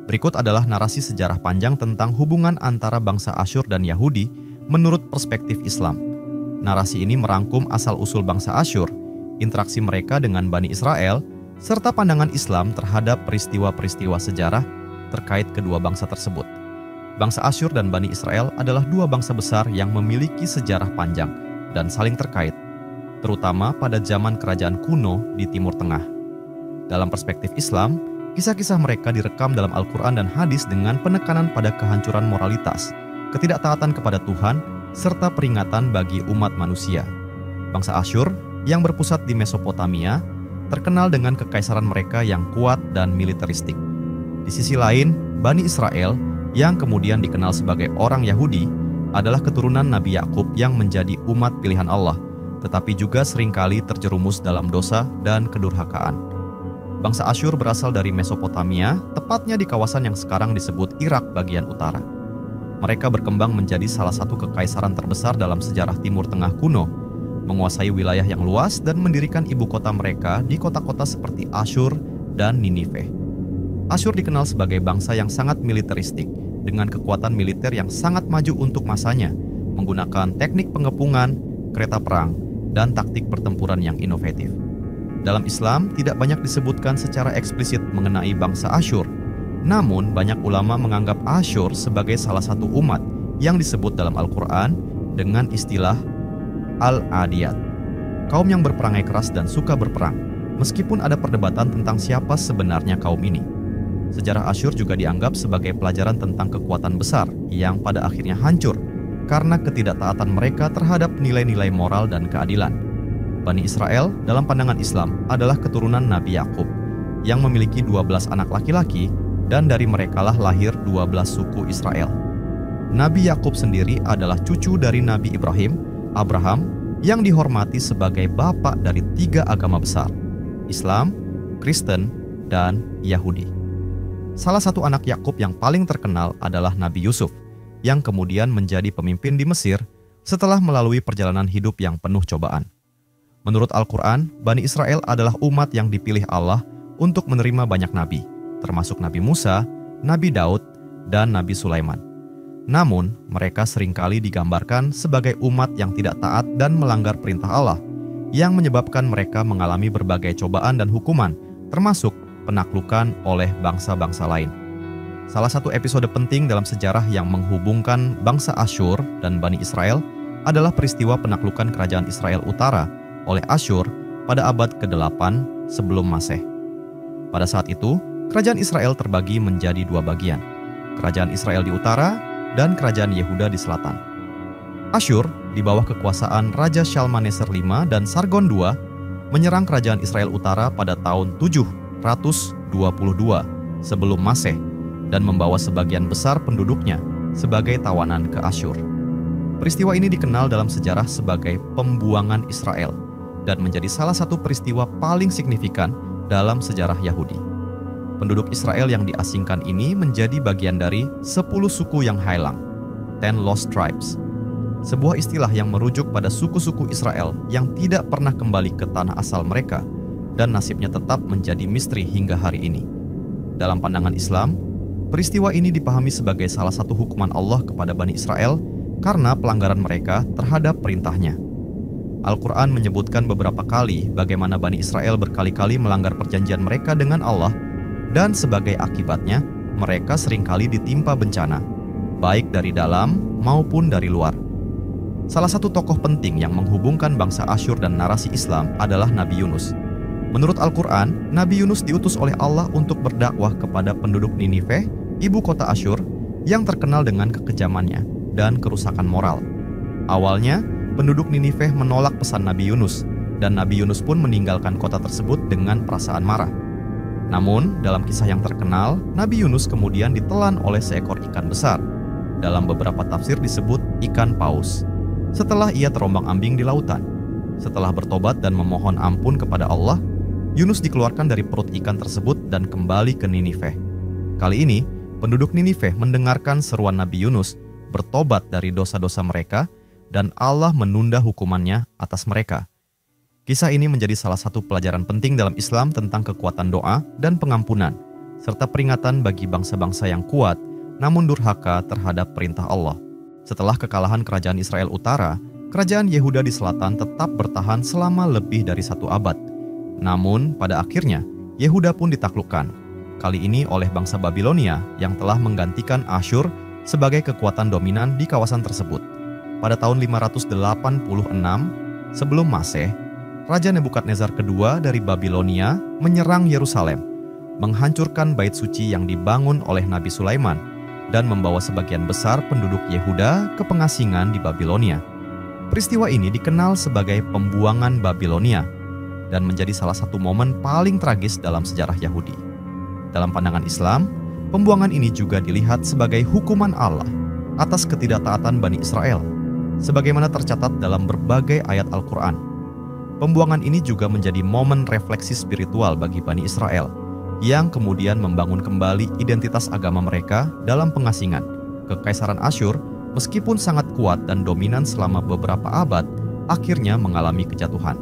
Berikut adalah narasi sejarah panjang tentang hubungan antara bangsa Asyur dan Yahudi menurut perspektif Islam. Narasi ini merangkum asal-usul bangsa Asyur, interaksi mereka dengan Bani Israel, serta pandangan Islam terhadap peristiwa-peristiwa sejarah terkait kedua bangsa tersebut. Bangsa Asyur dan Bani Israel adalah dua bangsa besar yang memiliki sejarah panjang dan saling terkait, terutama pada zaman kerajaan kuno di Timur Tengah. Dalam perspektif Islam, kisah-kisah mereka direkam dalam Al-Quran dan hadis dengan penekanan pada kehancuran moralitas, ketidaktaatan kepada Tuhan, serta peringatan bagi umat manusia. Bangsa Asyur yang berpusat di Mesopotamia terkenal dengan kekaisaran mereka yang kuat dan militeristik. Di sisi lain, Bani Israel yang kemudian dikenal sebagai orang Yahudi adalah keturunan Nabi Yakub yang menjadi umat pilihan Allah, tetapi juga seringkali terjerumus dalam dosa dan kedurhakaan. Bangsa Asyur berasal dari Mesopotamia, tepatnya di kawasan yang sekarang disebut Irak bagian utara. Mereka berkembang menjadi salah satu kekaisaran terbesar dalam sejarah Timur Tengah kuno, menguasai wilayah yang luas dan mendirikan ibu kota mereka di kota-kota seperti Asyur dan Ninive. Asyur dikenal sebagai bangsa yang sangat militeristik, dengan kekuatan militer yang sangat maju untuk masanya, menggunakan teknik pengepungan, kereta perang, dan taktik pertempuran yang inovatif. Dalam Islam, tidak banyak disebutkan secara eksplisit mengenai bangsa Asyur. Namun, banyak ulama menganggap Asyur sebagai salah satu umat yang disebut dalam Al-Quran dengan istilah Al-Adiyat, kaum yang berperangai keras dan suka berperang, meskipun ada perdebatan tentang siapa sebenarnya kaum ini. Sejarah Asyur juga dianggap sebagai pelajaran tentang kekuatan besar yang pada akhirnya hancur karena ketidaktaatan mereka terhadap nilai-nilai moral dan keadilan. Bani Israel dalam pandangan Islam adalah keturunan Nabi Yakub yang memiliki 12 anak laki-laki dan dari merekalah lahir 12 suku Israel. Nabi Yakub sendiri adalah cucu dari Nabi Ibrahim, Abraham, yang dihormati sebagai bapak dari 3 agama besar, Islam, Kristen, dan Yahudi. Salah satu anak Yakub yang paling terkenal adalah Nabi Yusuf, yang kemudian menjadi pemimpin di Mesir setelah melalui perjalanan hidup yang penuh cobaan. Menurut Al-Quran, Bani Israel adalah umat yang dipilih Allah untuk menerima banyak nabi, termasuk Nabi Musa, Nabi Daud, dan Nabi Sulaiman. Namun, mereka seringkali digambarkan sebagai umat yang tidak taat dan melanggar perintah Allah, yang menyebabkan mereka mengalami berbagai cobaan dan hukuman, termasuk penaklukan oleh bangsa-bangsa lain. Salah satu episode penting dalam sejarah yang menghubungkan bangsa Asyur dan Bani Israel adalah peristiwa penaklukan kerajaan Israel Utara oleh Asyur pada abad ke-8 sebelum Masehi. Pada saat itu, kerajaan Israel terbagi menjadi 2 bagian, kerajaan Israel di utara dan kerajaan Yehuda di selatan. Asyur di bawah kekuasaan Raja Shalmaneser V dan Sargon II menyerang kerajaan Israel Utara pada tahun 722 sebelum Masehi dan membawa sebagian besar penduduknya sebagai tawanan ke Asyur. Peristiwa ini dikenal dalam sejarah sebagai pembuangan Israel dan menjadi salah satu peristiwa paling signifikan dalam sejarah Yahudi. Penduduk Israel yang diasingkan ini menjadi bagian dari 10 suku yang hilang, 10 lost tribes. Sebuah istilah yang merujuk pada suku-suku Israel yang tidak pernah kembali ke tanah asal mereka dan nasibnya tetap menjadi misteri hingga hari ini. Dalam pandangan Islam, peristiwa ini dipahami sebagai salah satu hukuman Allah kepada Bani Israel karena pelanggaran mereka terhadap perintahnya. Al-Quran menyebutkan beberapa kali bagaimana Bani Israel berkali-kali melanggar perjanjian mereka dengan Allah dan sebagai akibatnya mereka seringkali ditimpa bencana, baik dari dalam maupun dari luar. Salah satu tokoh penting yang menghubungkan bangsa Asyur dan narasi Islam adalah Nabi Yunus. Menurut Al-Quran, Nabi Yunus diutus oleh Allah untuk berdakwah kepada penduduk Ninive, ibu kota Asyur, yang terkenal dengan kekejamannya dan kerusakan moral. Awalnya, penduduk Ninive menolak pesan Nabi Yunus, dan Nabi Yunus pun meninggalkan kota tersebut dengan perasaan marah. Namun, dalam kisah yang terkenal, Nabi Yunus kemudian ditelan oleh seekor ikan besar. Dalam beberapa tafsir disebut ikan paus. Setelah ia terombang-ambing di lautan. Setelah bertobat dan memohon ampun kepada Allah, Yunus dikeluarkan dari perut ikan tersebut dan kembali ke Ninive. Kali ini, penduduk Ninive mendengarkan seruan Nabi Yunus bertobat dari dosa-dosa mereka dan Allah menunda hukumannya atas mereka. Kisah ini menjadi salah satu pelajaran penting dalam Islam tentang kekuatan doa dan pengampunan, serta peringatan bagi bangsa-bangsa yang kuat namun durhaka terhadap perintah Allah. Setelah kekalahan kerajaan Israel Utara, kerajaan Yehuda di selatan tetap bertahan selama lebih dari 1 abad. Namun, pada akhirnya, Yehuda pun ditaklukkan, kali ini oleh bangsa Babilonia yang telah menggantikan Asyur sebagai kekuatan dominan di kawasan tersebut. Pada tahun 586 sebelum Masehi, Raja Nebukadnezar II dari Babilonia menyerang Yerusalem, menghancurkan bait suci yang dibangun oleh Nabi Sulaiman, dan membawa sebagian besar penduduk Yehuda ke pengasingan di Babilonia. Peristiwa ini dikenal sebagai pembuangan Babilonia dan menjadi salah satu momen paling tragis dalam sejarah Yahudi. Dalam pandangan Islam, pembuangan ini juga dilihat sebagai hukuman Allah atas ketidaktaatan Bani Israel, sebagaimana tercatat dalam berbagai ayat Al-Quran. Pembuangan ini juga menjadi momen refleksi spiritual bagi Bani Israel, yang kemudian membangun kembali identitas agama mereka dalam pengasingan. Kekaisaran Asyur, meskipun sangat kuat dan dominan selama beberapa abad, akhirnya mengalami kejatuhan.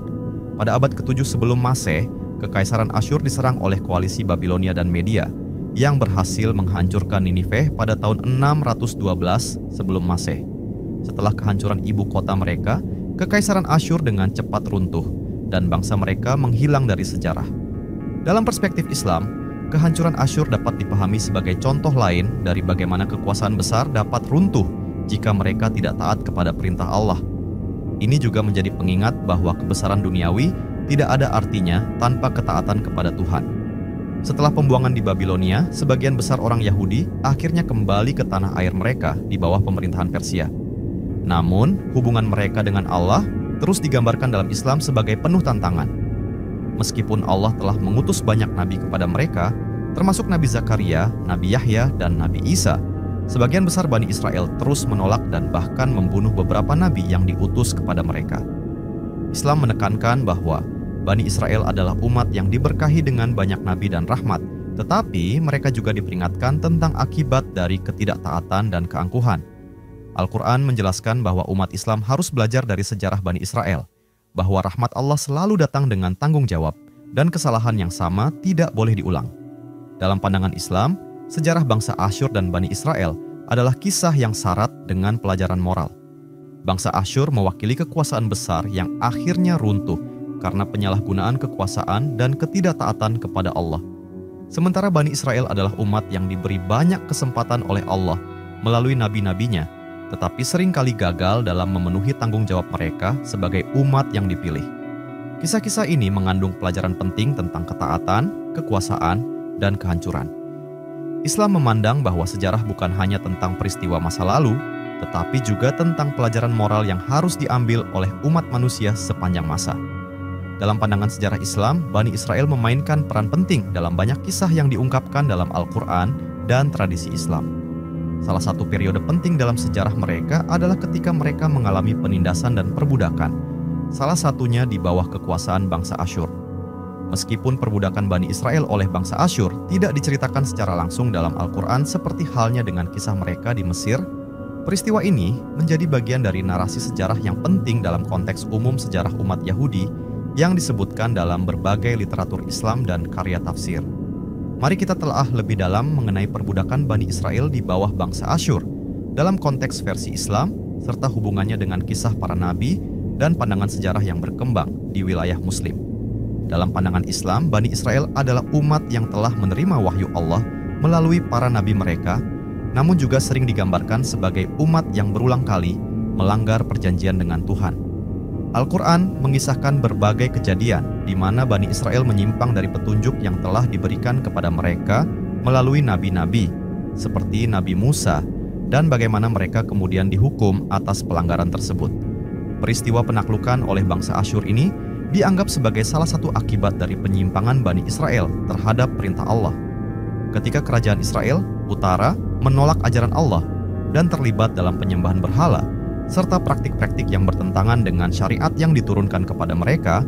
Pada abad ke-7 sebelum Masehi, Kekaisaran Asyur diserang oleh koalisi Babilonia dan Media, yang berhasil menghancurkan Ninive pada tahun 612 sebelum Masehi. Setelah kehancuran ibu kota mereka, Kekaisaran Asyur dengan cepat runtuh, dan bangsa mereka menghilang dari sejarah. Dalam perspektif Islam, kehancuran Asyur dapat dipahami sebagai contoh lain dari bagaimana kekuasaan besar dapat runtuh jika mereka tidak taat kepada perintah Allah. Ini juga menjadi pengingat bahwa kebesaran duniawi tidak ada artinya tanpa ketaatan kepada Tuhan. Setelah pembuangan di Babilonia, sebagian besar orang Yahudi akhirnya kembali ke tanah air mereka di bawah pemerintahan Persia. Namun, hubungan mereka dengan Allah terus digambarkan dalam Islam sebagai penuh tantangan. Meskipun Allah telah mengutus banyak nabi kepada mereka, termasuk Nabi Zakaria, Nabi Yahya, dan Nabi Isa, sebagian besar Bani Israel terus menolak dan bahkan membunuh beberapa nabi yang diutus kepada mereka. Islam menekankan bahwa Bani Israel adalah umat yang diberkahi dengan banyak nabi dan rahmat, tetapi mereka juga diperingatkan tentang akibat dari ketidaktaatan dan keangkuhan. Al-Quran menjelaskan bahwa umat Islam harus belajar dari sejarah Bani Israel, bahwa rahmat Allah selalu datang dengan tanggung jawab, dan kesalahan yang sama tidak boleh diulang. Dalam pandangan Islam, sejarah bangsa Asyur dan Bani Israel adalah kisah yang syarat dengan pelajaran moral. Bangsa Asyur mewakili kekuasaan besar yang akhirnya runtuh karena penyalahgunaan kekuasaan dan ketidaktaatan kepada Allah. Sementara Bani Israel adalah umat yang diberi banyak kesempatan oleh Allah melalui nabi-nabinya, tetapi seringkali gagal dalam memenuhi tanggung jawab mereka sebagai umat yang dipilih. Kisah-kisah ini mengandung pelajaran penting tentang ketaatan, kekuasaan, dan kehancuran. Islam memandang bahwa sejarah bukan hanya tentang peristiwa masa lalu, tetapi juga tentang pelajaran moral yang harus diambil oleh umat manusia sepanjang masa. Dalam pandangan sejarah Islam, Bani Israel memainkan peran penting dalam banyak kisah yang diungkapkan dalam Al-Quran dan tradisi Islam. Salah satu periode penting dalam sejarah mereka adalah ketika mereka mengalami penindasan dan perbudakan, salah satunya di bawah kekuasaan bangsa Asyur. Meskipun perbudakan Bani Israel oleh bangsa Asyur tidak diceritakan secara langsung dalam Al-Quran seperti halnya dengan kisah mereka di Mesir, peristiwa ini menjadi bagian dari narasi sejarah yang penting dalam konteks umum sejarah umat Yahudi yang disebutkan dalam berbagai literatur Islam dan karya tafsir. Mari kita telah lebih dalam mengenai perbudakan Bani Israel di bawah bangsa Asyur dalam konteks versi Islam serta hubungannya dengan kisah para nabi dan pandangan sejarah yang berkembang di wilayah Muslim. Dalam pandangan Islam, Bani Israel adalah umat yang telah menerima wahyu Allah melalui para nabi mereka, namun juga sering digambarkan sebagai umat yang berulang kali melanggar perjanjian dengan Tuhan. Al-Quran mengisahkan berbagai kejadian di mana Bani Israel menyimpang dari petunjuk yang telah diberikan kepada mereka melalui nabi-nabi, seperti Nabi Musa, dan bagaimana mereka kemudian dihukum atas pelanggaran tersebut. Peristiwa penaklukan oleh bangsa Asyur ini dianggap sebagai salah satu akibat dari penyimpangan Bani Israel terhadap perintah Allah. Ketika kerajaan Israel Utara menolak ajaran Allah dan terlibat dalam penyembahan berhala, serta praktik-praktik yang bertentangan dengan syariat yang diturunkan kepada mereka,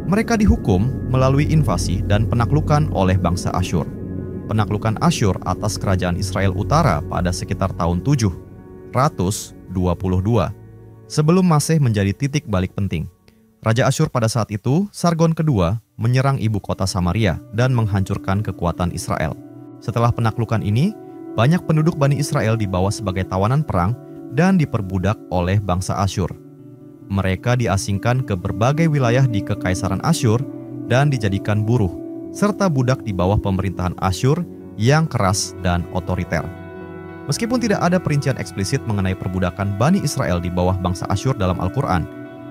mereka dihukum melalui invasi dan penaklukan oleh bangsa Asyur. Penaklukan Asyur atas kerajaan Israel Utara pada sekitar tahun 722 sebelum Masehi menjadi titik balik penting. Raja Asyur pada saat itu, Sargon II, menyerang ibu kota Samaria dan menghancurkan kekuatan Israel. Setelah penaklukan ini, banyak penduduk Bani Israel dibawa sebagai tawanan perang dan diperbudak oleh bangsa Asyur. Mereka diasingkan ke berbagai wilayah di Kekaisaran Asyur dan dijadikan buruh, serta budak di bawah pemerintahan Asyur yang keras dan otoriter. Meskipun tidak ada perincian eksplisit mengenai perbudakan Bani Israel di bawah bangsa Asyur dalam Al-Quran,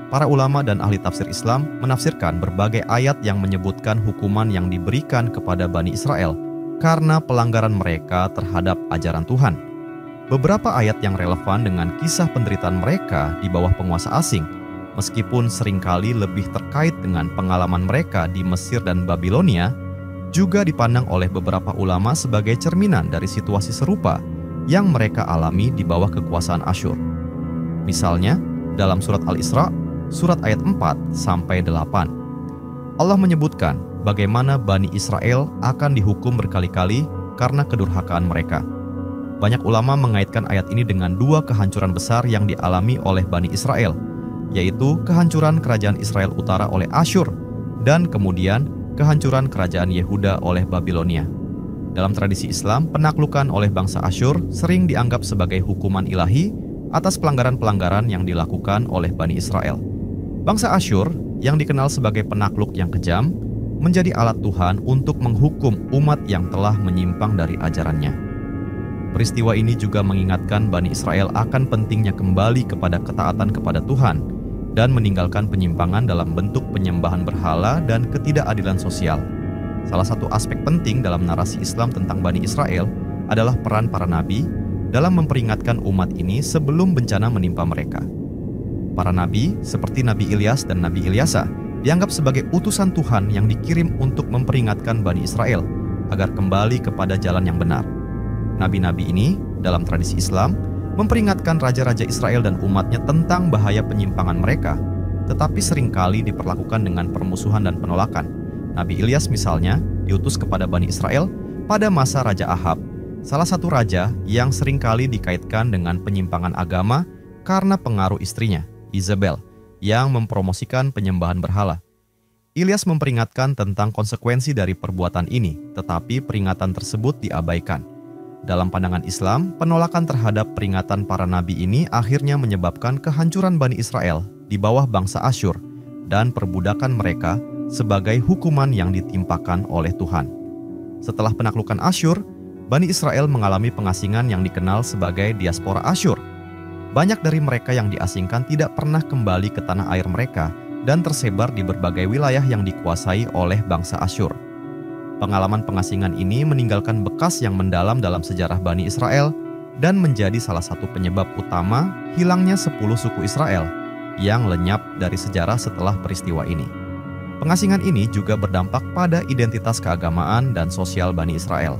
para ulama dan ahli tafsir Islam menafsirkan berbagai ayat yang menyebutkan hukuman yang diberikan kepada Bani Israel karena pelanggaran mereka terhadap ajaran Tuhan. Beberapa ayat yang relevan dengan kisah penderitaan mereka di bawah penguasa asing, meskipun seringkali lebih terkait dengan pengalaman mereka di Mesir dan Babilonia, juga dipandang oleh beberapa ulama sebagai cerminan dari situasi serupa yang mereka alami di bawah kekuasaan Asyur. Misalnya, dalam surat Al-Isra, surat ayat 4-8, Allah menyebutkan bagaimana Bani Israel akan dihukum berkali-kali karena kedurhakaan mereka. Banyak ulama mengaitkan ayat ini dengan dua kehancuran besar yang dialami oleh Bani Israel, yaitu kehancuran kerajaan Israel Utara oleh Asyur dan kemudian kehancuran kerajaan Yehuda oleh Babilonia. Dalam tradisi Islam, penaklukan oleh bangsa Asyur sering dianggap sebagai hukuman ilahi atas pelanggaran-pelanggaran yang dilakukan oleh Bani Israel. Bangsa Asyur, yang dikenal sebagai penakluk yang kejam, menjadi alat Tuhan untuk menghukum umat yang telah menyimpang dari ajarannya. Peristiwa ini juga mengingatkan Bani Israel akan pentingnya kembali kepada ketaatan kepada Tuhan dan meninggalkan penyimpangan dalam bentuk penyembahan berhala dan ketidakadilan sosial. Salah satu aspek penting dalam narasi Islam tentang Bani Israel adalah peran para nabi dalam memperingatkan umat ini sebelum bencana menimpa mereka. Para nabi seperti Nabi Ilyas dan Nabi Ilyasa dianggap sebagai utusan Tuhan yang dikirim untuk memperingatkan Bani Israel agar kembali kepada jalan yang benar. Nabi-nabi ini, dalam tradisi Islam, memperingatkan raja-raja Israel dan umatnya tentang bahaya penyimpangan mereka, tetapi seringkali diperlakukan dengan permusuhan dan penolakan. Nabi Ilyas misalnya diutus kepada Bani Israel pada masa Raja Ahab, salah satu raja yang seringkali dikaitkan dengan penyimpangan agama karena pengaruh istrinya, Izebel, yang mempromosikan penyembahan berhala. Ilyas memperingatkan tentang konsekuensi dari perbuatan ini, tetapi peringatan tersebut diabaikan. Dalam pandangan Islam, penolakan terhadap peringatan para nabi ini akhirnya menyebabkan kehancuran Bani Israel di bawah bangsa Asyur dan perbudakan mereka sebagai hukuman yang ditimpakan oleh Tuhan. Setelah penaklukan Asyur, Bani Israel mengalami pengasingan yang dikenal sebagai diaspora Asyur. Banyak dari mereka yang diasingkan tidak pernah kembali ke tanah air mereka dan tersebar di berbagai wilayah yang dikuasai oleh bangsa Asyur. Pengalaman pengasingan ini meninggalkan bekas yang mendalam dalam sejarah Bani Israel dan menjadi salah satu penyebab utama hilangnya 10 suku Israel yang lenyap dari sejarah setelah peristiwa ini. Pengasingan ini juga berdampak pada identitas keagamaan dan sosial Bani Israel.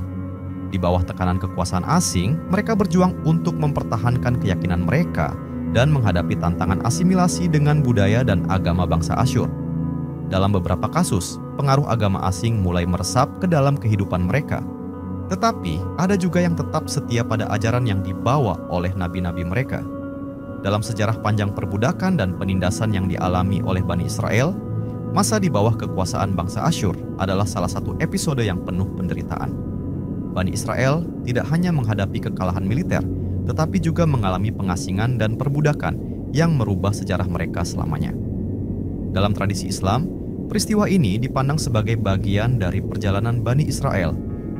Di bawah tekanan kekuasaan asing, mereka berjuang untuk mempertahankan keyakinan mereka dan menghadapi tantangan asimilasi dengan budaya dan agama bangsa Asyur. Dalam beberapa kasus, pengaruh agama asing mulai meresap ke dalam kehidupan mereka. Tetapi, ada juga yang tetap setia pada ajaran yang dibawa oleh nabi-nabi mereka. Dalam sejarah panjang perbudakan dan penindasan yang dialami oleh Bani Israel, masa di bawah kekuasaan bangsa Asyur adalah salah satu episode yang penuh penderitaan. Bani Israel tidak hanya menghadapi kekalahan militer, tetapi juga mengalami pengasingan dan perbudakan yang merubah sejarah mereka selamanya. Dalam tradisi Islam, peristiwa ini dipandang sebagai bagian dari perjalanan Bani Israel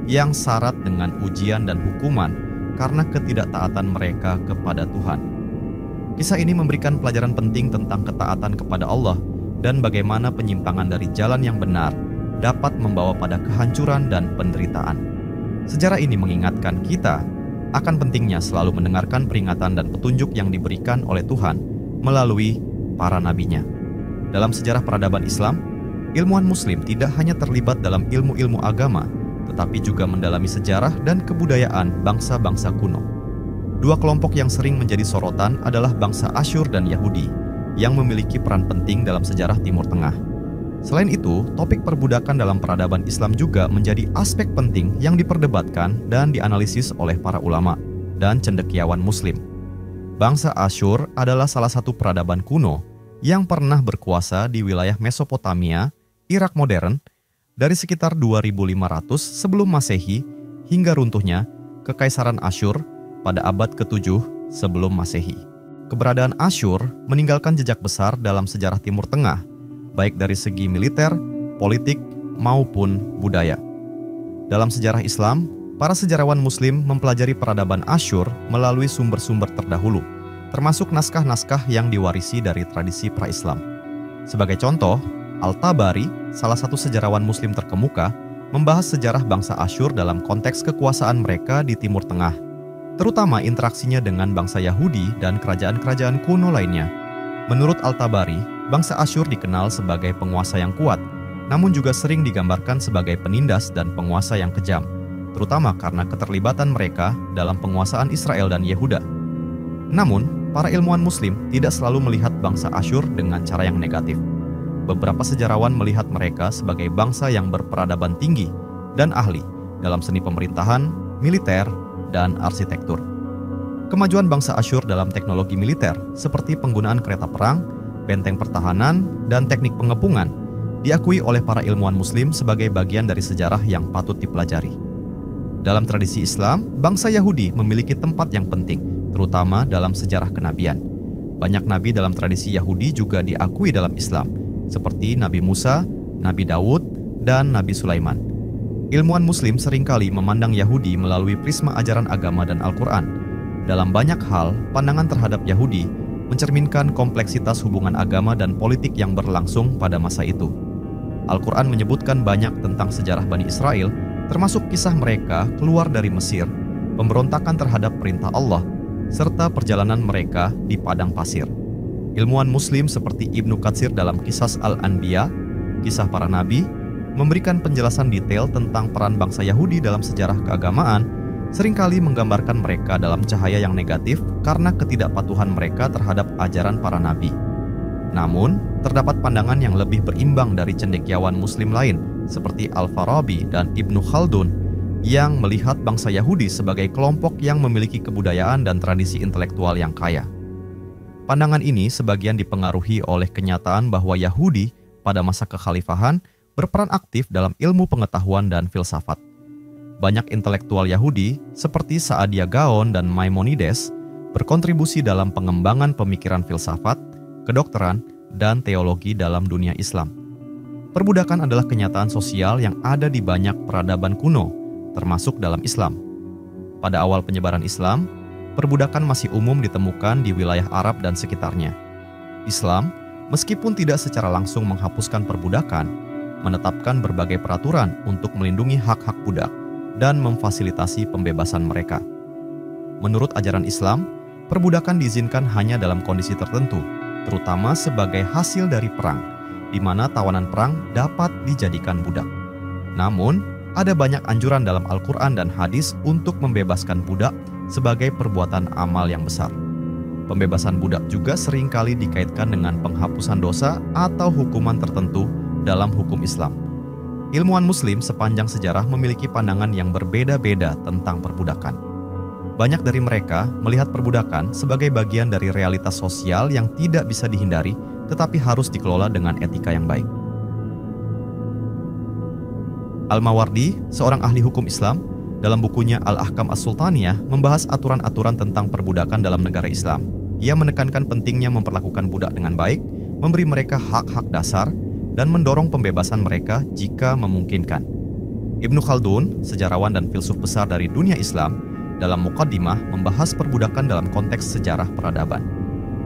yang syarat dengan ujian dan hukuman karena ketidaktaatan mereka kepada Tuhan. Kisah ini memberikan pelajaran penting tentang ketaatan kepada Allah dan bagaimana penyimpangan dari jalan yang benar dapat membawa pada kehancuran dan penderitaan. Sejarah ini mengingatkan kita akan pentingnya selalu mendengarkan peringatan dan petunjuk yang diberikan oleh Tuhan melalui para nabinya. Dalam sejarah peradaban Islam, ilmuwan Muslim tidak hanya terlibat dalam ilmu-ilmu agama, tetapi juga mendalami sejarah dan kebudayaan bangsa-bangsa kuno. Dua kelompok yang sering menjadi sorotan adalah bangsa Asyur dan Yahudi, yang memiliki peran penting dalam sejarah Timur Tengah. Selain itu, topik perbudakan dalam peradaban Islam juga menjadi aspek penting yang diperdebatkan dan dianalisis oleh para ulama dan cendekiawan Muslim. Bangsa Asyur adalah salah satu peradaban kuno yang pernah berkuasa di wilayah Mesopotamia, Irak modern, dari sekitar 2500 sebelum Masehi hingga runtuhnya Kekaisaran Asyur pada abad ke-7 sebelum Masehi. Keberadaan Asyur meninggalkan jejak besar dalam sejarah Timur Tengah, baik dari segi militer, politik, maupun budaya. Dalam sejarah Islam, para sejarawan Muslim mempelajari peradaban Asyur melalui sumber-sumber terdahulu, termasuk naskah-naskah yang diwarisi dari tradisi pra-Islam. Sebagai contoh, Al-Tabari, salah satu sejarawan Muslim terkemuka, membahas sejarah bangsa Asyur dalam konteks kekuasaan mereka di Timur Tengah, terutama interaksinya dengan bangsa Yahudi dan kerajaan-kerajaan kuno lainnya. Menurut Al-Tabari, bangsa Asyur dikenal sebagai penguasa yang kuat, namun juga sering digambarkan sebagai penindas dan penguasa yang kejam, terutama karena keterlibatan mereka dalam penguasaan Israel dan Yehuda. Namun, para ilmuwan Muslim tidak selalu melihat bangsa Asyur dengan cara yang negatif. Beberapa sejarawan melihat mereka sebagai bangsa yang berperadaban tinggi dan ahli dalam seni pemerintahan, militer, dan arsitektur. Kemajuan bangsa Asyur dalam teknologi militer seperti penggunaan kereta perang, benteng pertahanan, dan teknik pengepungan diakui oleh para ilmuwan Muslim sebagai bagian dari sejarah yang patut dipelajari. Dalam tradisi Islam, bangsa Yahudi memiliki tempat yang penting, terutama dalam sejarah kenabian. Banyak nabi dalam tradisi Yahudi juga diakui dalam Islam, seperti Nabi Musa, Nabi Daud, dan Nabi Sulaiman. Ilmuwan Muslim seringkali memandang Yahudi melalui prisma ajaran agama dan Al-Quran. Dalam banyak hal, pandangan terhadap Yahudi mencerminkan kompleksitas hubungan agama dan politik yang berlangsung pada masa itu. Al-Quran menyebutkan banyak tentang sejarah Bani Israel, termasuk kisah mereka keluar dari Mesir, pemberontakan terhadap perintah Allah, serta perjalanan mereka di padang pasir. Ilmuwan Muslim seperti Ibnu Katsir dalam Qisas Al-Anbiya, Kisah Para Nabi, memberikan penjelasan detail tentang peran bangsa Yahudi dalam sejarah keagamaan, seringkali menggambarkan mereka dalam cahaya yang negatif karena ketidakpatuhan mereka terhadap ajaran para nabi. Namun, terdapat pandangan yang lebih berimbang dari cendekiawan Muslim lain, seperti Al-Farabi dan Ibnu Khaldun, yang melihat bangsa Yahudi sebagai kelompok yang memiliki kebudayaan dan tradisi intelektual yang kaya. Pandangan ini sebagian dipengaruhi oleh kenyataan bahwa Yahudi pada masa kekhalifahan berperan aktif dalam ilmu pengetahuan dan filsafat. Banyak intelektual Yahudi seperti Saadia Gaon dan Maimonides berkontribusi dalam pengembangan pemikiran filsafat, kedokteran, dan teologi dalam dunia Islam. Perbudakan adalah kenyataan sosial yang ada di banyak peradaban kuno, termasuk dalam Islam. Pada awal penyebaran Islam, perbudakan masih umum ditemukan di wilayah Arab dan sekitarnya. Islam, meskipun tidak secara langsung menghapuskan perbudakan, menetapkan berbagai peraturan untuk melindungi hak-hak budak dan memfasilitasi pembebasan mereka. Menurut ajaran Islam, perbudakan diizinkan hanya dalam kondisi tertentu, terutama sebagai hasil dari perang, di mana tawanan perang dapat dijadikan budak. Namun, ada banyak anjuran dalam Al-Quran dan hadis untuk membebaskan budak sebagai perbuatan amal yang besar. Pembebasan budak juga seringkali dikaitkan dengan penghapusan dosa atau hukuman tertentu dalam hukum Islam. Ilmuwan Muslim sepanjang sejarah memiliki pandangan yang berbeda-beda tentang perbudakan. Banyak dari mereka melihat perbudakan sebagai bagian dari realitas sosial yang tidak bisa dihindari, tetapi harus dikelola dengan etika yang baik. Al-Mawardi, seorang ahli hukum Islam, dalam bukunya Al-Ahkam As-Sultaniyah membahas aturan-aturan tentang perbudakan dalam negara Islam. Ia menekankan pentingnya memperlakukan budak dengan baik, memberi mereka hak-hak dasar, dan mendorong pembebasan mereka jika memungkinkan. Ibnu Khaldun, sejarawan dan filsuf besar dari dunia Islam, dalam Muqaddimah membahas perbudakan dalam konteks sejarah peradaban.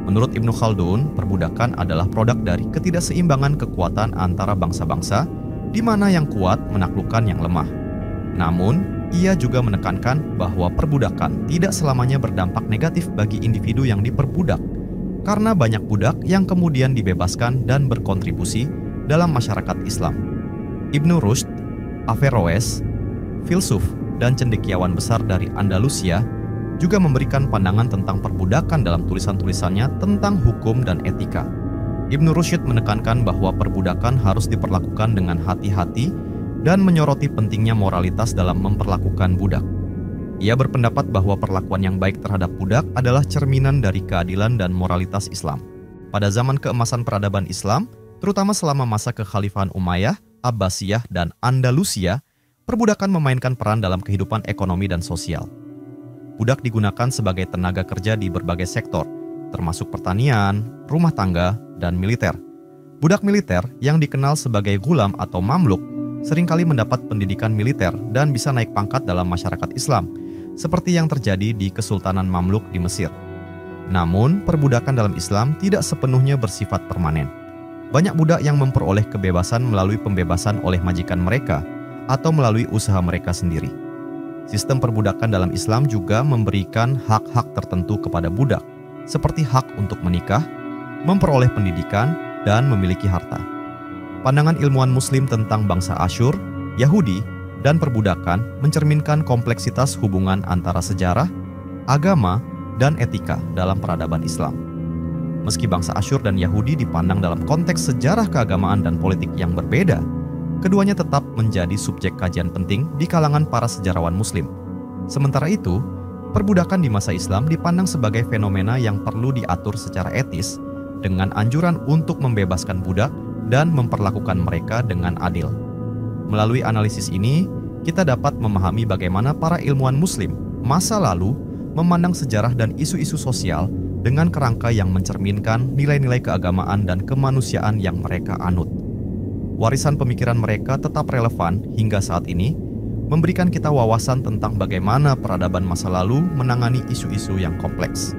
Menurut Ibnu Khaldun, perbudakan adalah produk dari ketidakseimbangan kekuatan antara bangsa-bangsa, di mana yang kuat menaklukkan yang lemah. Namun, ia juga menekankan bahwa perbudakan tidak selamanya berdampak negatif bagi individu yang diperbudak, karena banyak budak yang kemudian dibebaskan dan berkontribusi dalam masyarakat Islam. Ibnu Rushd, Averroes, filsuf dan cendekiawan besar dari Andalusia, juga memberikan pandangan tentang perbudakan dalam tulisan-tulisannya tentang hukum dan etika. Ibnu Rushd menekankan bahwa perbudakan harus diperlakukan dengan hati-hati dan menyoroti pentingnya moralitas dalam memperlakukan budak. Ia berpendapat bahwa perlakuan yang baik terhadap budak adalah cerminan dari keadilan dan moralitas Islam. Pada zaman keemasan peradaban Islam, terutama selama masa kekhalifahan Umayyah, Abbasiyah, dan Andalusia, perbudakan memainkan peran dalam kehidupan ekonomi dan sosial. Budak digunakan sebagai tenaga kerja di berbagai sektor, termasuk pertanian, rumah tangga, dan militer. Budak militer yang dikenal sebagai gulam atau mamluk seringkali mendapat pendidikan militer dan bisa naik pangkat dalam masyarakat Islam, seperti yang terjadi di Kesultanan Mamluk di Mesir. Namun, perbudakan dalam Islam tidak sepenuhnya bersifat permanen. Banyak budak yang memperoleh kebebasan melalui pembebasan oleh majikan mereka atau melalui usaha mereka sendiri. Sistem perbudakan dalam Islam juga memberikan hak-hak tertentu kepada budak, seperti hak untuk menikah, memperoleh pendidikan, dan memiliki harta. Pandangan ilmuwan Muslim tentang bangsa Asyur, Yahudi, dan perbudakan mencerminkan kompleksitas hubungan antara sejarah, agama, dan etika dalam peradaban Islam. Meski bangsa Asyur dan Yahudi dipandang dalam konteks sejarah keagamaan dan politik yang berbeda, keduanya tetap menjadi subjek kajian penting di kalangan para sejarawan Muslim. Sementara itu, perbudakan di masa Islam dipandang sebagai fenomena yang perlu diatur secara etis dengan anjuran untuk membebaskan budak dan memperlakukan mereka dengan adil. Melalui analisis ini, kita dapat memahami bagaimana para ilmuwan Muslim masa lalu memandang sejarah dan isu-isu sosial dengan kerangka yang mencerminkan nilai-nilai keagamaan dan kemanusiaan yang mereka anut. Warisan pemikiran mereka tetap relevan hingga saat ini, memberikan kita wawasan tentang bagaimana peradaban masa lalu menangani isu-isu yang kompleks.